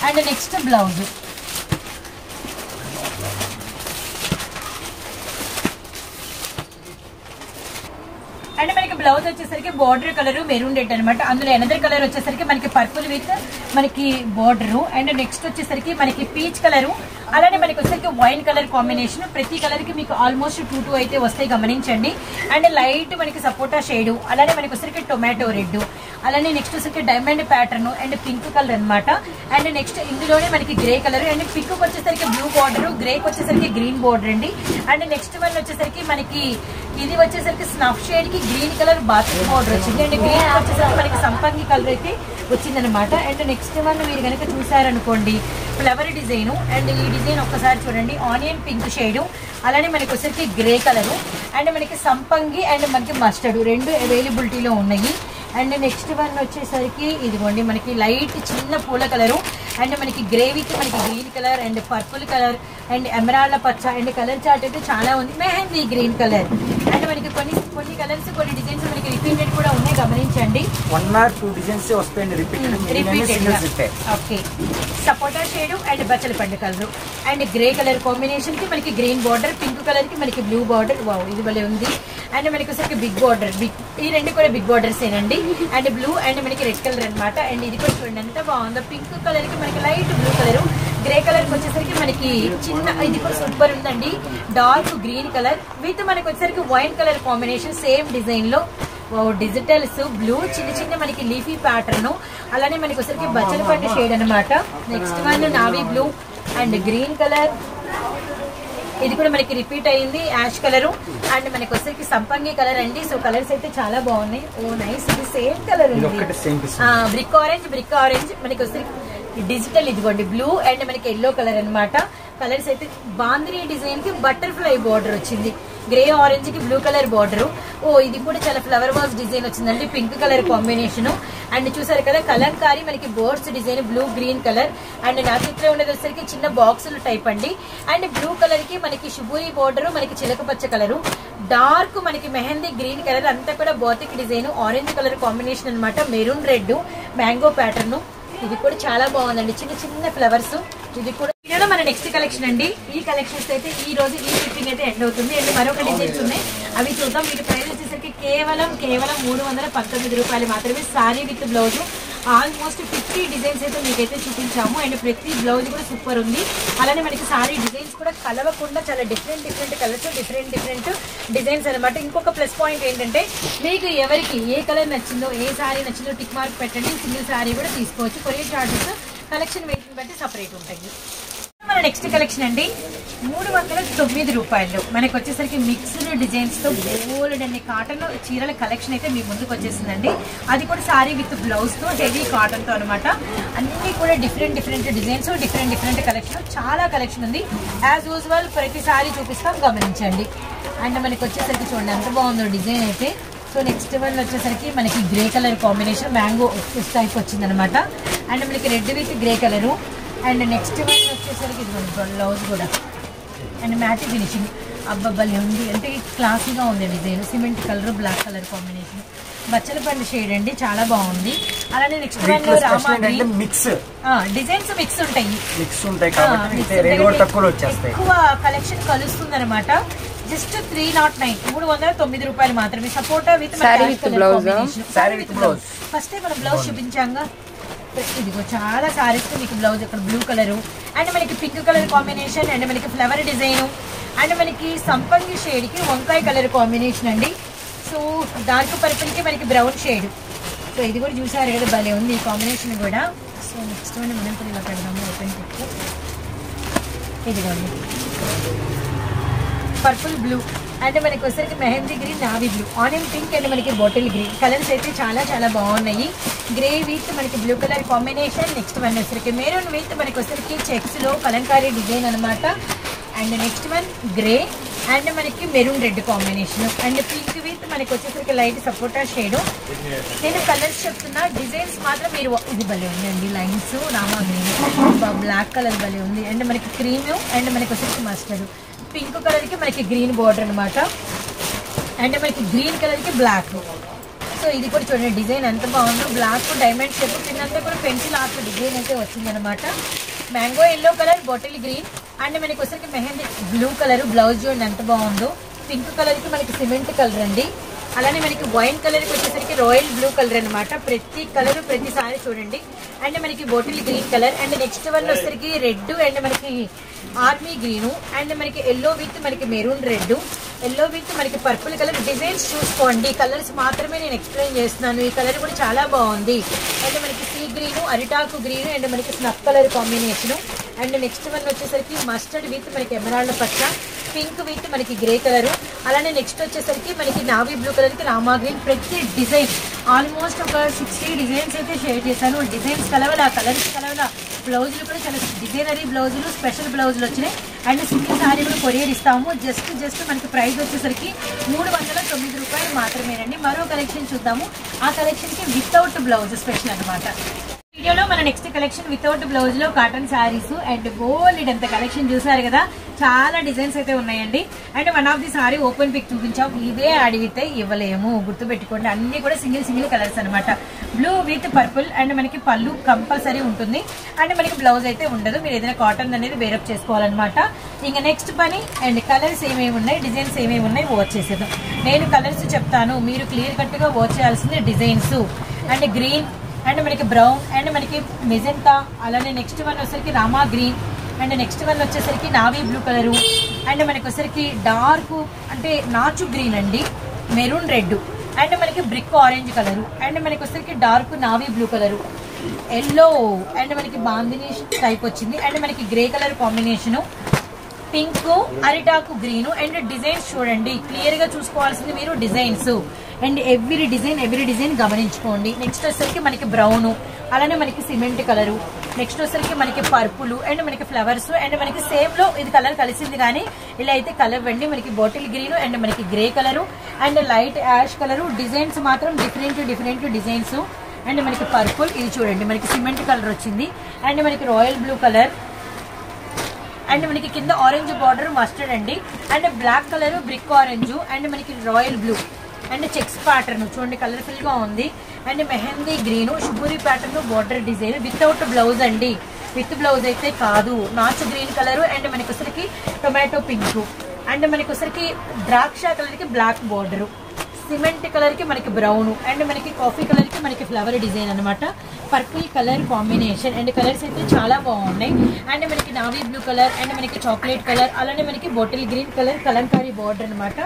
And next blouse. అండ్ మనకి బ్లౌజ్ వచ్చేసరికి బార్డర్ కలర్ మెరూన్ రెడ్ అనమాట. అందులో ఎనదర్ కలర్ వచ్చేసరికి మనకి పర్పుల్ విత్ మనకి బార్డర్. అండ్ నెక్స్ట్ వచ్చేసరికి మనకి పీచ్ కలర్, అలానే మనకి వచ్చేసరికి వైన్ కలర్ కాంబినేషన్. ప్రతి కలర్ కి మీకు ఆల్మోస్ట్ 2 అయితే వస్తాయి, గమనించండి. అండ్ లైట్ మనకి సపోటా షేడ్, అలానే మనకి వచ్చేసరికి టొమాటో రెడ్, అలానే నెక్స్ట్ వచ్చేసరికి diamond pattern and pink colour అనమాట. అండ్ నెక్స్ట్ ఇందులోనే మనకి గ్రే కలర్. అండ్ పింక్ వచ్చేసరికి బ్లూ బార్డర్, గ్రేకి వచ్చేసరికి గ్రీన్ బార్డర్ అండి. అండ్ నెక్స్ట్ వన్ వచ్చేసరికి మనకి ఇది వచ్చేసరికి స్నఫ్ షేడ్ కి గ్రీన్ కలర్ బాతిక్ బార్డర్ వచ్చింది. అండ్ గ్రీన్ వచ్చేసరికి మనకి సంపంగి కలర్ అయితే వచ్చిందనమాట. అండ్ నెక్స్ట్ వన్ మీరు కనుక చూసారనుకోండి ఫ్లవర్ డిజైన్. అండ్ ఈ డిజైన్ ఒక్కసారి చూడండి, ఆనియన్ పింక్ షేడ్, అలానే మనకి వచ్చేసరికి గ్రే కలరు, అండ్ మనకి సంపంగి అండ్ మనకి మస్టర్డ్ 2 అవైలబిలిటీలో ఉన్నాయి. అండ్ నెక్స్ట్ వన్ వచ్చేసరికి ఇదిగోండి మనకి లైట్ చిన్న పూల కలరు, అండ్ మనకి గ్రే విత్ మనకి green colour and purple colour and emerald పచ్చ. అండ్ కలర్ చార్ట్ అయితే చాలా ఉంది, మెహందీ గ్రీన్ కలర్. అండ్ మనకి కొన్ని కలర్స్ కొన్ని డిజైన్స్ మనకి రిపీటెడ్ కూడా ఉన్నాయి, గమనించండి. 1 or 2 డిజైన్స్ వస్తాయండి repeated. Okay, sapota shade and బచ్చల పండు colour and grey colour combination కి మనకి గ్రీన్ బార్డర్, పింక్ కలర్ కి మనకి బ్లూ బార్డర్. వావ్, ఇది భలే ఉంది. అండ్ మనకి వచ్చేసరికి బిగ్ బార్డర్, ఈ 2 కూడా బిగ్ బార్డర్స్ ఏనండి. అండ్ బ్లూ అండ్ మనకి రెడ్ కలర్ అనమాట. అండ్ ఇది కూడా చూడండి ఎంత బాగుందో, పింక్ కలర్ కి మనకి light blue colour, grey colour కి వచ్చేసరికి మనకి చిన్న, ఇది కూడా సూపర్ ఉందండి, డార్క్ గ్రీన్ కలర్ విత్ మనకి వచ్చేసరికి wine colour combination same design లో. డిజిటల్స్ బ్లూ చిన్న చిన్న మనకి లీఫీ ప్యాటర్న్, అలానే మనకి వచ్చేసరికి బచ్చల పండు షేడ్ అనమాట. Next one navy blue and green colour, ఇది కూడా మనకి రిపీట్ అయింది యాష్ కలర్. అండ్ మనకి వచ్చేసరికి సంపంగి కలర్ అండి. సో కలర్స్ అయితే చాలా బాగున్నాయి. ఓ నైస్, ఇది సేమ్ కలర్ ఉంది, బ్రిక్ ఆరెంజ్ మనకి వచ్చేసరికి డిజిటల్, ఇదిగోండి బ్లూ అండ్ మనకి ఎల్లో కలర్ అనమాట. కలర్స్ అయితే బాంద్రీ డిజైన్ కి బటర్ఫ్లై బార్డర్ వచ్చింది, గ్రే ఆరెంజ్ కి బ్లూ కలర్ బార్డర్. ఓ ఇది కూడా చాలా ఫ్లవర్ వాజ్ డిజైన్ వచ్చిందండి, పింక్ కలర్ కాంబినేషన్. అండ్ చూసారు కదా కలంకారీ మనకి boards design blue green colour. And నా చేతిలో ఉండేది వచ్చేసరికి చిన్న బాక్సులు టైప్ అండి. అండ్ బ్లూ కలర్ కి మనకి శుభూరి బార్డర్, మనకి చిలక పచ్చ కలరు, డార్క్ మనకి మెహందీ గ్రీన్ కలర్, అంతా కూడా batik design, orange colour combination అనమాట, మెరూన్ రెడ్, మ్యాంగో ప్యాటర్న్. ఇది కూడా చాలా బాగుందండి, చిన్న చిన్న ఫ్లవర్స్. ఇది కూడా ఇదే మన నెక్స్ట్ కలెక్షన్ అండి. ఈ కలెక్షన్స్ అయితే ఈ రోజు ఈ షిప్పింగ్ అయితే ఎండ్ అవుతుంది. అండ్ మరొక డిజైన్స్ ఉన్నాయి, అవి చూద్దాం. వీటి ప్రైస్ వచ్చేసరికి కేవలం 319 రూపాయలు మాత్రమే. Sorry with blouse almost 50 designs అయితే మీకైతే చూపించాము. అండ్ ప్రతి బ్లౌజ్ కూడా సూపర్ ఉంది. అలానే మనకి సారీ డిజైన్స్ కూడా కలవకుండా చాలా డిఫరెంట్ కలర్స్, డిఫరెంట్ డిజైన్స్ అనమాట. ఇంకొక ప్లస్ పాయింట్ ఏంటంటే మీకు ఎవరికి ఏ కలర్ నచ్చిందో, ఏ సారీ నచ్చిందో టిక్ మార్క్ పెట్టండి. సింగిల్ సారీ కూడా తీసుకోవచ్చు. కొరియర్ చార్జెస్ కలెక్షన్ వెయిట్ బట్టి సపరేట్ ఉంటాయి. మన నెక్స్ట్ కలెక్షన్ అండి 309 రూపాయలు. మనకి వచ్చేసరికి మిక్స్డ్ డిజైన్స్ తో బోల్డ్ అనే కాటన్ చీరల కలెక్షన్ అయితే మీ ముందుకు వచ్చేసిందండి. అది కూడా సారీ విత్ బ్లౌజ్ తో హెవీ కాటన్ తో అనమాట. అన్ని కూడా డిఫరెంట్ డిజైన్స్, డిఫరెంట్ కలెక్షన్, చాలా కలెక్షన్ ఉంది. యాజ్ యూజువల్ ప్రతి సారీ చూపిస్తాం, గమనించండి. అండ్ మనకి వచ్చేసరికి చూడండి ఎంత బాగుందో డిజైన్ అయితే. సో నెక్స్ట్ వన్ వచ్చేసరికి మనకి grey colour combination mango type వచ్చింది అనమాట. అండ్ మనకి red with grey colour, and next one వచ్చేసరికి ఇది బ్లౌజ్ కూడా అండ్ మ్యాట్ ఫినిషింగ్ అబ్బబ్బలి ఉంది అంటే క్లాసీగా ఉంది design. Cement colour black colour combination బచ్చల పండు షేడ్ అండి, చాలా బాగుంది. అలానే next one Rama green mix designs mix ఉంటాయి ఎక్కువ కలెక్షన్ కలుస్తుంది అనమాట. జస్ట్ 309 309 రూపాయలు మాత్రమే. సపోటా విత్ ఫస్ట్ మనం బ్లౌజ్ చూపించాంగా, ఇదిగో చాలా సారీస్ మీకు బ్లౌజ్ అక్కడ బ్లూ కలర్ అండ్ మనకి పింక్ కలర్ కాంబినేషన్ అండ్ మనకి ఫ్లవర్ డిజైన్ అండ్ మనకి సంపంగి షేడ్ కి వంకాయ కలర్ కాంబినేషన్ అండి. సో డార్క్ పర్పుల్ కి మనకి బ్రౌన్ షేడ్. సో ఇది కూడా చూసారు కదా, భలే ఉంది ఈ కాంబినేషన్ కూడా. సో నెక్స్ట్ వన్ మనం ఇలా పెడదాము ఓపెన్ పిక్. ఇదిగోండి పర్పుల్ బ్లూ అంటే మనకి వచ్చరికి mehndi green, navy blue, onion pink and మనకి బాటిల్ గ్రీన్ కలర్స్ అయితే చాలా చాలా బాగున్నాయి. గ్రే విత్ మనకి blue colour combination. Next one వచ్చరికి మెరూన్ విత్ మనకి వచ్చరికి చెక్స్ లో కలంకారీ డిజైన్ అనమాట. And next one grey and మనకి maroon red combination and pink with మనకి వచ్చేసరికి లైట్ సపోటా షేడ్. నేను కలర్స్ చెప్తున్నా, డిజైన్స్ మాత్రం మీరు ఇది భలే ఉందండి. Lines Rama green, black colour భలే ఉంది అండ్ మనకి క్రీమ్ అండ్ మనకి వచ్చేసి మస్టర్డ్. పింక్ కలర్ కి మనకి గ్రీన్ బార్డర్ అనమాట అండ్ మనకి గ్రీన్ కలర్ కి బ్లాక్. సో ఇది కూడా చూడండి డిజైన్ ఎంత బాగుందో, బ్లాక్ డైమండ్ షేప్ కిందంతా కూడా పెన్సిల్ ఆర్ట్ డిజైన్ అయితే వచ్చింది అనమాట. Mango yellow colour, bottle green and మనకి వచ్చరికి మెహందీ బ్లూ కలర్ బ్లౌజ్ చూడండి ఎంత బాగుందో. పింక్ కలర్ కి మనకి సిమెంట్ కలర్ అండి. అలానే మనకి వైన్ కలర్ కి వచ్చేసరికి రాయల్ బ్లూ కలర్ అనమాట. ప్రతి కలర్ ప్రతిసారి చూడండి. అండ్ మనకి bottle green colour and next one వచ్చేసరికి రెడ్ అండ్ మనకి ఆర్మీ గ్రీన్ అండ్ మనకి ఎల్లో విత్ మనకి మెరూన్ రెడ్, ఎల్లో విత్ మనకి పర్పుల్ కలర్. డిజైన్స్ చూసుకోండి, కలర్స్ మాత్రమే నేను ఎక్స్ప్లెయిన్ చేస్తున్నాను. ఈ కలర్ కూడా చాలా బాగుంది. అండ్ మనకి సీ గ్రీన్, అరిటాకు గ్రీన్ అండ్ మనకి snuff colour combination. And next one వచ్చేసరికి మస్టర్డ్ విత్ మనకి ఎమరాల్డ్ పచ్చ, పింక్ విత్ మనకి గ్రే కలర్. అలానే నెక్స్ట్ వచ్చేసరికి మనకి నావీ బ్లూ కలర్ కి రామా గ్రీన్. ప్రతి డిజైన్ ఆల్మోస్ట్ ఒక 60 డిజైన్స్ అయితే షేర్ చేశాను. డిజైన్స్ కలవల, కలర్స్ కలవల, బ్లౌజులు కూడా చాలా డిజైనరీ బ్లౌజులు, స్పెషల్ బ్లౌజులు వచ్చినాయి. అండ్ సింగిల్ సారీ కూడా కొరియర్ ఇస్తాము. జస్ట్ మనకి ప్రైస్ వచ్చేసరికి 309 రూపాయలు మాత్రమేనండి. మరో కలెక్షన్ చూద్దాము. ఆ కలెక్షన్ కి వితౌట్ బ్లౌజ్ స్పెషల్ అనమాట. వీడియోలో మన నెక్స్ట్ కలెక్షన్ వితౌట్ బ్లౌజ్ లో కాటన్ శారీస్ అండ్ గోల్డ్ అంత కలెక్షన్ చూసారు కదా, చాలా డిజైన్స్ అయితే ఉన్నాయండి. And one of the saree open pick చూపించాం, ఇదే అడిగితే ఇవ్వలేము, గుర్తుపెట్టుకోండి. అన్ని కూడా సింగిల్ కలర్స్ అనమాట. బ్లూ విత్ పర్పుల్ అండ్ మనకి పళ్ళు కంపల్సరీ ఉంటుంది అండ్ మనకి బ్లౌజ్ అయితే ఉండదు. మీరు ఏదైనా కాటన్ అనేది వేరప్ చేసుకోవాలన్నమాట. ఇంకా నెక్స్ట్ పని అండ్ కలర్స్ ఏమేమి ఉన్నాయి, డిజైన్స్ ఏమేమి ఉన్నాయి వాచ్ చేసేద్దాం. నేను కలర్స్ చెప్తాను, మీరు క్లియర్ కట్ గా వాచ్ చేయాల్సింది డిజైన్స్. అండ్ గ్రీన్ అండ్ మనకి బ్రౌన్ అండ్ మనకి మెజెంటా, అలానే నెక్స్ట్ వన్ వచ్చేసరికి Rama green and next one వచ్చేసరికి నావీ బ్లూ కలరు అండ్ మనకి వచ్చేసరికి డార్క్ అంటే నాచు గ్రీన్ అండి, మెరూన్ రెడ్ అండ్ మనకి బ్రిక్ ఆరెంజ్ కలరు అండ్ మనకి వచ్చేసరికి dark navy blue colour, yellow and మనకి బాందిని టైప్ వచ్చింది అండ్ మనకి గ్రే కలర్ కాంబినేషను, పింక్, అరిటాకు గ్రీన్ అండ్ డిజైన్స్ చూడండి. క్లియర్ గా చూసుకోవాల్సింది మీరు డిజైన్స్ అండ్ ఎవ్రీ డిజైన్ గమనించుకోండి. నెక్స్ట్ వచ్చేసరికి మనకి బ్రౌన్, అలానే మనకి సిమెంట్ కలరు, నెక్స్ట్ వచ్చేసరికి మనకి పర్పుల్ అండ్ మనకి ఫ్లవర్స్ అండ్ మనకి సేమ్ లో ఇది కలర్ కలిసింది కానీ ఇలా అయితే కలర్ అండి. మనకి బాటిల్ గ్రీన్ అండ్ మనకి grey colour and light ash colour. Designs మాత్రం డిఫరెంట్ డిజైన్స్ అండ్ మనకి పర్పుల్, ఇది చూడండి మనకి సిమెంట్ కలర్ వచ్చింది అండ్ మనకి రాయల్ బ్లూ కలర్ అండ్ మనకి కింద ఆరెంజ్ బార్డర్ మస్టర్డ్ అండి and black colour brick orange and మనకి royal blue and checks pattern చూడండి కలర్ఫుల్ గా ఉంది అండ్ మెహందీ గ్రీన్ షుబూరి pattern border design without blouse అండి. విత్ బ్లౌజ్ అయితే కాదు. నాచు గ్రీన్ కలర్ అండ్ మనకి వచ్చరికి టొమాటో పింక్ అండ్ మనకి వచ్చరికి ద్రాక్ష కలర్ కి బ్లాక్ బార్డర్, సిమెంట్ కలర్ కి మనకి బ్రౌన్ అండ్ మనకి కాఫీ కలర్ కి మనకి ఫ్లవర్ డిజైన్ అనమాట. Purple colour combination and colours అయితే చాలా బాగున్నాయి అండ్ మనకి నావీ బ్లూ కలర్ అండ్ మనకి చాక్లెట్ కలర్, అలానే మనకి bottle green colour Kalamkari border అనమాట.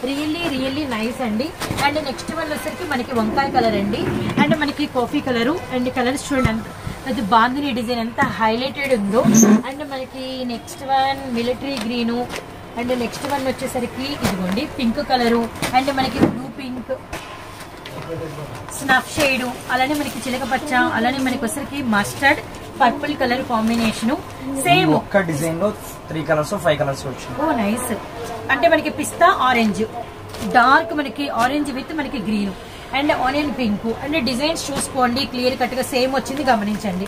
రియల్లీ నైస్ అండి. అండ్ నెక్స్ట్ వన్ వచ్చరికి మనకి వంకాయ కలర్ అండి అండ్ మనకి కాఫీ కలరు అండ్ కలర్స్ చూడండి అది బాందిని డిజైన్ ఎంత హైలైటెడ్ ఉందో. అండ్ మనకి next one military green and next one వచ్చేసరికి ఇదిగోండి పింక్ కలరు అండ్ మనకి బ్లూ పింక్ స్నఫ్ షేడ్, అలానే మనకి చిలక పచ్చ, అలానే మనకి వచ్చరికి mustard purple colour combination. Same ఒక్క డిజైన్ లో 3 కలర్స్ 5 కలర్స్ వచ్చింది. ఓ నైస్. అంటే మనకి పిస్తా ఆరెంజ్, డార్క్ మనకి ఆరెంజ్ విత్ మనకి green and onion pink and designs చూసుకోండి క్లియర్ కట్ గా సేమ్ వచ్చింది గమనించండి.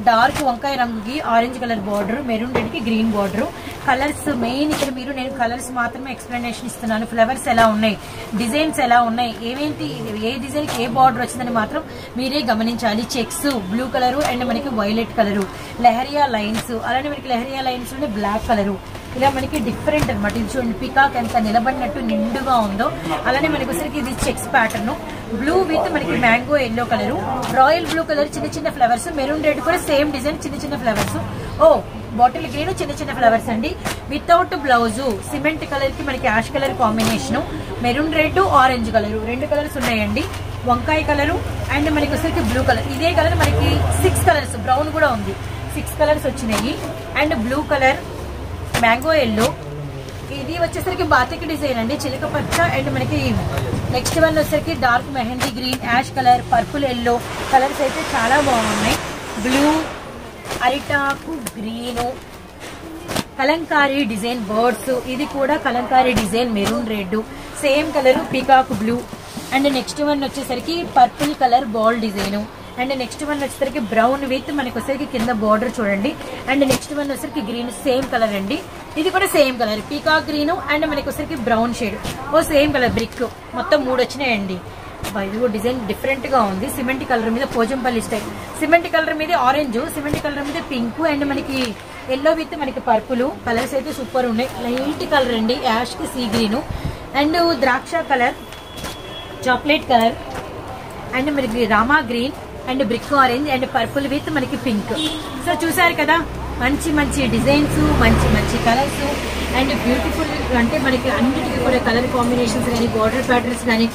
డార్క్ వంకాయ రంగుకి orange colour border, maroon red కి గ్రీన్ బార్డర్. కలర్స్ మెయిన్ ఇక్కడ నేను కలర్స్ మాత్రమే ఎక్స్ప్లెనేషన్ ఇస్తున్నాను. ఫ్లవర్స్ ఎలా ఉన్నాయి, డిజైన్స్ ఎలా ఉన్నాయి, ఏమేంటి ఏ డిజైన్ కి ఏ బార్డర్ వచ్చిందని మాత్రం మీరే గమనించాలి. చెక్స్ బ్లూ కలర్ అండ్ మనకి వైలెట్ కలర్, లెహరియా లైన్స్, అలానే మనకి లెహరియా లైన్స్ లోనే బ్లాక్ కలర్, ఇలా మనకి డిఫరెంట్ అనమాట. ఇది చూడండి పికాక్ ఎంత నిలబడినట్టు నిండుగా ఉందో. అలానే మనకి వచ్చరికి ఇది చెక్స్ ప్యాటర్న్, బ్లూ విత్ మనకి mango yellow colour, royal blue colour చిన్న చిన్న ఫ్లవర్స్, మెరూన్ రెడ్ కూడా సేమ్ డిజైన్ చిన్న చిన్న ఫ్లవర్స్, బాటిల్ గ్రీన్ చిన్న చిన్న ఫ్లవర్స్ అండి. వితౌట్ బ్లౌజ్ సిమెంట్ కలర్ కి మనకి ash colour combination, maroon red orange colour 2 colours ఉన్నాయండి. వంకాయ కలర్ అండ్ మనకి వచ్చరికి బ్లూ కలర్, ఇదే కలర్ మనకి 6 కలర్స్, బ్రౌన్ కూడా ఉంది, 6 కలర్స్ వచ్చినాయి. And blue colour, mango yellow, ఇది వచ్చేసరికి బాతిక్ డిజైన్ అండి, చిలక పచ్చ. అండ్ మనకి నెక్స్ట్ వన్ వచ్చేసరికి dark mehndi green, ash colour, purple yellow colours అయితే చాలా బాగున్నాయి. బ్లూ, అరిటాకు గ్రీన్, కలంకారీ డిజైన్ బర్డ్స్, ఇది కూడా Kalamkari design maroon red, same colour peacock blue. And next one వచ్చేసరికి purple colour ball design. And next one వచ్చేసరికి బ్రౌన్ విత్ మనకి వచ్చేసరికి కింద బార్డర్ చూడండి. అండ్ నెక్స్ట్ వన్ వచ్చేసరికి గ్రీన్, సేమ్ కలర్ అండి, ఇది కూడా same colour peacock green. And మనకి వచ్చేసరికి brown shade, same colour brick, మొత్తం 3 వచ్చినాయండి. ఇది డిజైన్ డిఫరెంట్ గా ఉంది. సిమెంట్ కలర్ మీద పోచంపల్లి స్టైల్, సిమెంట్ కలర్ మీద ఆరెంజ్, సిమెంట్ కలర్ మీద పింక్, అండ్ మనకి ఎల్లో విత్ మనకి పర్పుల్ కలర్స్ అయితే సూపర్ ఉన్నాయి. లైట్ కలర్ అండి, యాష్ కి సీ గ్రీన్, అండ్ ద్రాక్ష కలర్, చాక్లెట్ కలర్, అండ్ మనకి Rama green, and brick orange, and purple with మనకి పింక్. సో చూసారు కదా, మంచి మంచి డిజైన్స్, మంచి మంచి కలర్స్, అండ్ బ్యూటిఫుల్. అంటే మనకి అన్నిటికీ కూడా కలర్ కాంబినేషన్స్ కానీ, బార్డర్ ప్యాటర్న్స్ కానీ,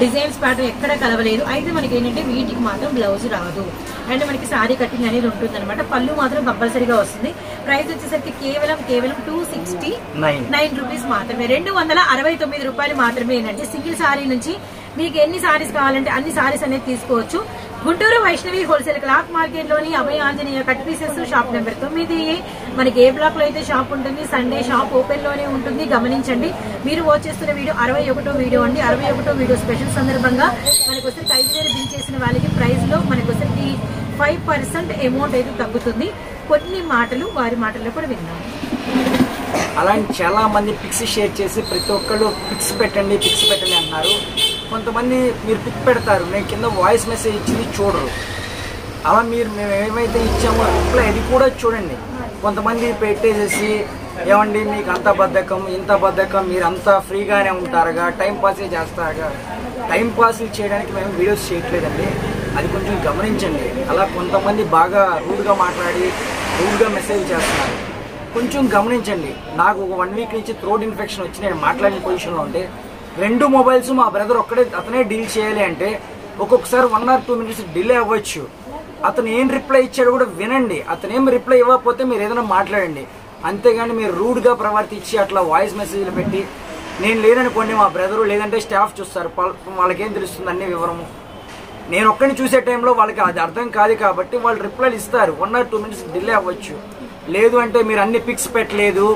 డిజైన్స్ ప్యాటర్న్ ఎక్కడ కలవలేదు. అయితే మనకి ఏంటంటే వీటికి మాత్రం బ్లౌజ్ రాదు. అండ్ మనకి సారీ కటింగ్ అనేది ఉంటుంది అనమాట. పళ్ళు మాత్రం కంపల్సరీగా వస్తుంది. ప్రైస్ వచ్చేసరికి కేవలం 269 రూపీస్ మాత్రమే, 269 రూపాయలు మాత్రమేనండి. సింగిల్ సారీ నుంచి మీకు ఎన్ని సారీస్ కావాలంటే అన్ని సారీస్ అనేది తీసుకోవచ్చు. Guntur Vaishnavi wholesale cloth market లోని Abhaya Anjaneya cut pieces shop number 9. మనకి ఏ బ్లాక్ లో అయితే షాప్ ఉంటుంది, సండే షాప్ ఓపెన్ లోనే ఉంటుంది. గమనించండి. మీరు వాచ్ చేస్తున్న వీడియో 61వ వీడియో అండి. 61వ వీడియో స్పెషల్ సందర్భంగా మనకి వచ్చరికి 5,000 బిల్ చేసిన వాళ్ళకి ప్రైస్ లో మనకి వచ్చరికి 5% అమౌంట్ అయితే తగ్గుతుంది. కొన్ని మాటలు వారి మాటల్లో కూడా విన్నాం. అలాంటి చాలా మంది పిక్స్ షేర్ చేసి ప్రతి ఒక్కళ్ళు పిక్స్ పెట్టండి అంటున్నారు. కొంతమంది మీరు పిక్ పెడతారు, నేను కింద వాయిస్ మెసేజ్ ఇచ్చింది చూడరు. అలా మేము ఏమైతే ఇచ్చామో రిప్లై అది కూడా చూడండి. కొంతమంది పెట్టేసేసి ఏమండి మీకు అంత బద్ధకం ఇంత బద్ధకం, మీరు అంతా ఫ్రీగానే ఉంటారుగా, టైం పాసే చేస్తారుగా. టైం పాస్ చేయడానికి మేము వీడియోస్ చేయట్లేదండి, అది కొంచెం గమనించండి. అలా కొంతమంది బాగా రూడ్గా మాట్లాడి రూడ్గా మెసేజ్ చేస్తున్నారు, కొంచెం గమనించండి. నాకు ఒక 1 వీక్ నుంచి థ్రోట్ ఇన్ఫెక్షన్ వచ్చి నేను మాట్లాడిన పొజిషన్లో ఉంటే 2 మొబైల్స్ మా బ్రదర్ అతనే డీల్ చేయాలి అంటే ఒక్కొక్కసారి 1 or 2 minutes డిలే అవ్వచ్చు. అతను ఏం రిప్లై ఇచ్చాడో కూడా వినండి. అతను ఏం రిప్లై ఇవ్వకపోతే మీరు ఏదైనా మాట్లాడండి. అంతేగాని మీరు రూడ్గా ప్రవర్తించి అట్లా వాయిస్ మెసేజ్లు పెట్టి నేను లేదనుకోండి మా బ్రదరు లేదంటే స్టాఫ్ చూస్తారు, వాళ్ళకేం తెలుస్తుంది అన్ని వివరము. నేను ఒక్కడిని చూసే టైంలో వాళ్ళకి అది అర్థం కాదు కాబట్టి వాళ్ళు రిప్లైలు ఇస్తారు. 1 or 2 minutes డిలే అవ్వచ్చు. లేదు అంటే మీరు అన్ని పిక్స్ పెట్టలేదు,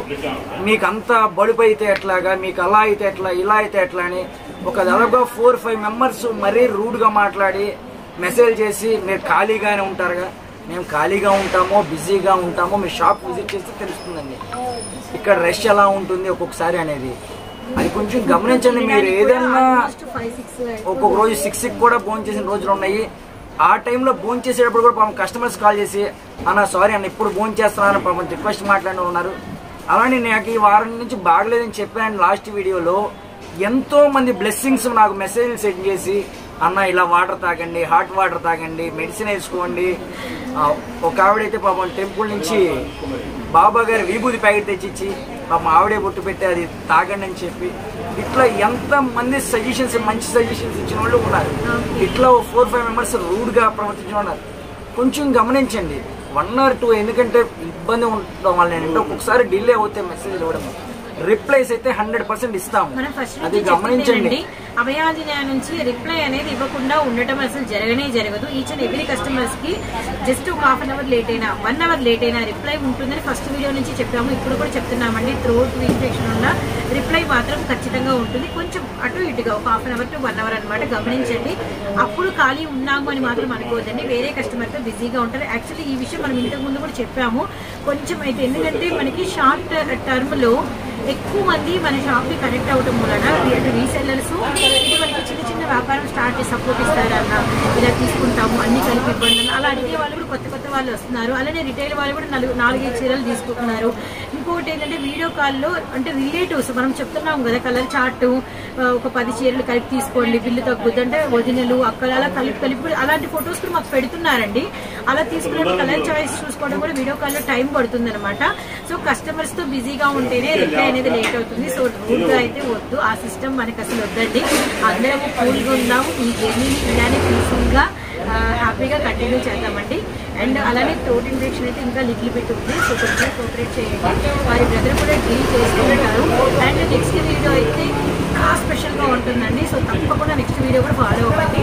మీకు అంతా బలుపు అయితే ఎట్లాగా, మీకు అలా అయితే ఎట్లా, ఇలా అయితే ఎట్లా అని ఒక దాదాపుగా 4-5 మెంబర్స్ మరీ రూడ్గా మాట్లాడి మెసేజ్ చేసి మీరు ఖాళీగానే ఉంటారుగా. మేము ఖాళీగా ఉంటామో బిజీగా ఉంటామో మీ షాప్ విజిట్ చేస్తే తెలుస్తుందండి ఇక్కడ రష్ ఎలా ఉంటుంది ఒక్కొక్కసారి అనేది. అది కొంచెం గమనించండి. మీరు ఏదైనా ఒక్కొక్క రోజు 6కి కూడా భోజనం చేసిన రోజులు ఉన్నాయి. ఆ టైంలో భోజనం చేసేటప్పుడు కూడా పాపం కస్టమర్స్ కాల్ చేసి అన్న సారీ అన్న ఇప్పుడు భోజనం చేస్తున్నాను పాపం రిక్వెస్ట్ మాట్లాడిన ఉన్నారు. అలానే నాకు ఈ వారం నుంచి బాగలేదని చెప్పాను. లాస్ట్ వీడియోలో ఎంతో మంది బ్లెస్సింగ్స్ నాకు మెసేజ్లు సెండ్ చేసి అన్న ఇలా వాటర్ తాగండి, హాట్ వాటర్ తాగండి, మెడిసిన్ వేసుకోండి. ఒక ఆవిడైతే పాపం టెంపుల్ నుంచి బాబా గారి విభూతి ప్యాకెట్ తెచ్చిచ్చి పాపం ఆవిడే బొట్టు పెట్టి అది తాగండి అని చెప్పి ఇట్లా ఎంత మంది సజెషన్స్ మంచి సజెషన్స్ ఇచ్చిన వాళ్ళు ఉన్నారు. ఇట్లా 4-5 మెంబర్స్ రూడ్గా ప్రవర్తించిన ఉన్నారు. కొంచెం గమనించండి. 1 or 2 ఎందుకంటే ఇబ్బంది ఉండడం వల్ల ఏంటంటే ఒక్కొక్కసారి డిలే అవుతే మెసేజ్ ఇవ్వడం, రిప్లైస్ అయితే 100% ఇస్తాము. అది గమనించండి. అభయాంజనేయ నుంచి రిప్లై అనేది ఇవ్వకుండా ఉండటం అసలు జరగదు. ఈచ్ అండ్ ఎవ్రీ కస్టమర్స్ కి జస్ట్ ఒక హాఫ్ అన్ అవర్ లేట్ అయినా 1 అవర్ లేట్ అయినా రిప్లై ఉంటుందని ఫస్ట్ వీడియో నుంచి చెప్పాము. ఇప్పుడు కూడా చెప్తున్నామండి. థ్రోట్ ఇన్ఫెక్షన్ ఉన్న రిప్లై మాత్రం ఖచ్చితంగా ఉంటుంది. కొంచెం అటు ఇటుగా ఒక half an hour to 1 hour అనమాట. గమనించండి. అప్పుడు ఖాళీ ఉన్నాము అని మాత్రం అనుకోవద్దండి. వేరే కస్టమర్తో బిజీగా ఉంటారు. యాక్చువల్లీ ఈ విషయం మనం ఇంతకు ముందు కూడా చెప్పాము. కొంచెం అయితే ఎందుకంటే మనకి షార్ట్ టర్మ్ లో ఎక్కువ మంది మన షాప్ కి కనెక్ట్ అవడం వలన రీసెల్లర్స్ ఇది మనకి చిన్న చిన్న వ్యాపారం స్టార్ట్ చేసి సపోర్ట్ ఇస్తారన్న, ఇలా తీసుకుంటాము అన్ని కలిపి ఇవ్వండి అలా అడిగే వాళ్ళు కూడా కొత్త వాళ్ళు వస్తున్నారు. అలానే రిటైల్ వాళ్ళు కూడా 4-5 చీరలు తీసుకుంటున్నారు. ఇంకొకటి ఏంటంటే వీడియో కాల్లో అంటే రిలేటివ్స్ మనం చెప్తున్నాం కదా, కలర్ చార్ట్ ఒక 10 చీరలు కలిపి తీసుకోండి, బిల్లు తగ్గుద్ది అంటే వదినలు అక్కడ అలా కలిపి అలాంటి ఫొటోస్ కూడా మాకు పెడుతున్నారండి. అలా తీసుకున్నప్పుడు కలర్ చాయిస్ చూసుకోవడం కూడా వీడియో కాల్లో టైం పడుతుంది అనమాట. సో కస్టమర్స్ తో బిజీగా ఉంటేనే రిప్లై అనేది లేట్ అవుతుంది. సో రూట్ గా అయితే వద్దు, ఆ సిస్టమ్ మనకి అసలు వద్దండి. అందరము కూల్గా ఉన్నాము. ఈ జర్నీని ఇలానే పీస్ఫుల్ గా హ్యాపీగా కంటిన్యూ చేద్దామండి. అండ్ అలానే థ్రోట్ ఇన్ఫెక్షన్ అయితే ఇంకా లిటిల్ బిట్ ఉంది. సో కొంచెం కోఆపరేట్ చేయండి. వారి బ్రదర్ కూడా డీల్ చేస్తూ ఉంటారు. అండ్ నెక్స్ట్ వీడియో అయితే ఇంకా స్పెషల్గా ఉంటుందండి. సో తప్పకుండా నెక్స్ట్ వీడియో కూడా ఫాలో అవ్వండి.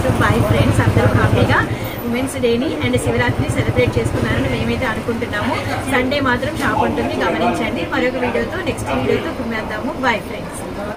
సో బాయ్ ఫ్రెండ్స్, అందరూ హ్యాపీగా ఉమెన్స్ డేని అండ్ శివరాత్రిని సెలబ్రేట్ చేసుకున్నారని మేమైతే అనుకుంటున్నాము. సండే మాత్రం షాప్ ఉంటుంది, గమనించండి. మరొక వీడియోతో నెక్స్ట్ వీడియోతో కుమ్మేద్దాము. Bye friends.